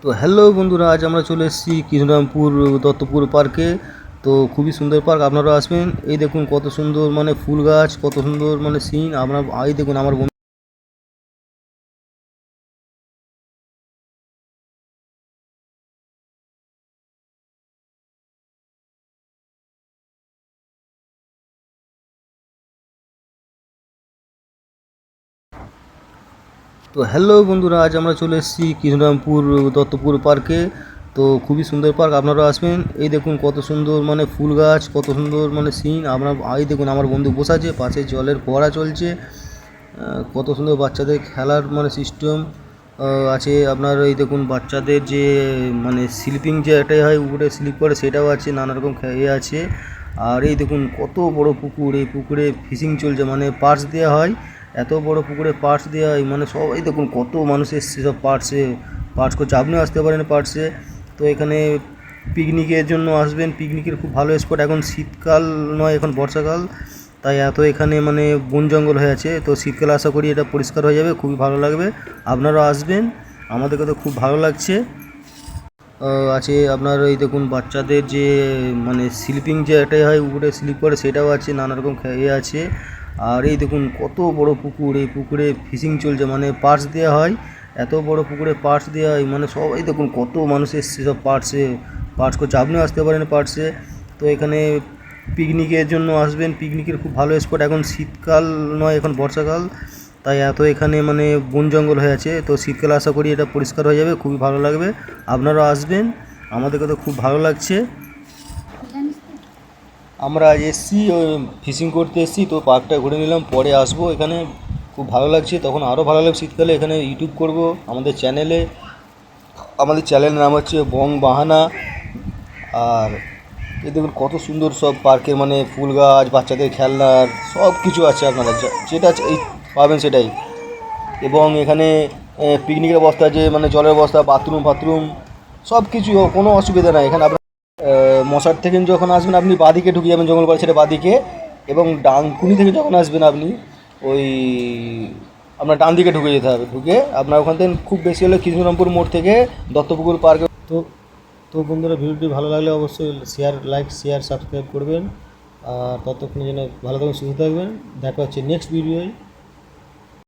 তো হ্যালো বন্ধুরা, আজ আমরা চলে এসেছি কৃষ্ণরামপুর দত্তপুর পার্কে। তো খুবই সুন্দর পার্ক, আপনারা আসবেন। এই দেখুন কত সুন্দর মানে ফুল গাছ, কত সুন্দর মানে সিন। আপনার এই দেখুন আমার বন্ধু। তো হ্যালো বন্ধুরা, আজ আমরা চলে এসেছি কৃষ্ণরামপুর দত্তপুর পার্কে। তো খুবই সুন্দর পার্ক, আপনারা আসবেন। এই দেখুন কত সুন্দর মানে ফুল গাছ, কত সুন্দর মানে সিন। আপনার এই দেখুন আমার বন্ধু বসে আছে, পাশে জলের ফোয়ারা চলছে। কত সুন্দর বাচ্চাদের খেলার মানে সিস্টেম আছে। আপনার এই দেখুন বাচ্চাদের যে মানে স্লিপিং যে এটাই হয়, উপরে স্লিপ করে সেটাও আছে, নানা রকম আছে। আর এই দেখুন কত বড় পুকুর, এই পুকুরে ফিশিং চলছে, মানে পার্স দেওয়া হয়। এত বড় পুকুরে পার্স দেওয়া হয়, মানে সবাই দেখুন কত মানুষ এসছে সব পার্স করছে। আপনিও আসতে পারেন পার্সে। তো এখানে পিকনিকের জন্য আসবেন, পিকনিকের খুব ভালো স্পট। এখন শীতকাল নয়, এখন বর্ষাকাল, তাই এত এখানে মানে বন জঙ্গল হয়ে আছে। তো শীতকালে আশা করি এটা পরিষ্কার হয়ে যাবে, খুবই ভালো লাগবে। আপনারাও আসবেন, আমাদেরকে তো খুব ভালো লাগছে। আছে আপনার এই দেখুন বাচ্চাদের যে মানে স্লিপিং যে এটাই হয়, উপরে স্লিপ করে সেটাও আছে, নানা রকম আছে। আর এই দেখুন কত বড় পুকুর, এই পুকুরে ফিশিং চলছে, মানে পার্স দেওয়া হয়। এত বড় পুকুরে পার্স দেওয়া হয়, মানে সবাই দেখুন কত মানুষ এসছে সব পার্স করছে। আপনিও আসতে পারেন পার্সে। তো এখানে পিকনিকের জন্য আসবেন, পিকনিকের খুব ভালো স্পট। এখন শীতকাল নয়, এখন বর্ষাকাল, তাই এত এখানে মানে বন জঙ্গল হয়ে আছে। তো শীতকালে আশা করি এটা পরিষ্কার হয়ে যাবে, খুবই ভালো লাগবে। আপনারাও আসবেন, আমাদেরকে তো খুব ভালো লাগছে। আমরা আজ এসেছি ওই ফিশিং করতে এসেছি, তো পার্কটা ঘুরে নিলাম, পরে আসবো এখানে। খুব ভালো লাগছে, তখন আরও ভালো লাগবে শীতকালে। এখানে ইউটিউব করব আমাদের চ্যানেলে। আমাদের চ্যানেলের নাম হচ্ছে বং বাহানা। আর এই দেখুন কত সুন্দর সব পার্কের মানে ফুল গাছ, বাচ্চাদের খেলনার সব কিছু আছে। আপনারা যেটা এই পাবেন সেটাই। এবং এখানে পিকনিকের ব্যবস্থা আছে, মানে জলের ব্যবস্থা, বাথরুম সব কিছু, কোনো অসুবিধা নাই এখানে। আপনার মশার থেকে যখন আসবেন আপনি বাঁদিকে ঢুকে যাবেন, জঙ্গলপাড়া ছেড়ে বাঁদিকে। এবং ডানকুনি থেকে যখন আসবেন আপনি ওই আপনার ডান দিকে ঢুকে যেতে হবে। ঢুকে আপনার ওখান থেকে খুব বেশি হলে কৃষ্ণরামপুর মোড় থেকে দত্তপুকুর পার্কে। তো তো বন্ধুরা, ভিডিওটি ভালো লাগলে অবশ্যই শেয়ার সাবস্ক্রাইব করবেন। আর ততক্ষণে যেন ভালো থাকবেন, সুস্থ থাকবেন। দেখা হচ্ছে নেক্সট ভিডিওয়।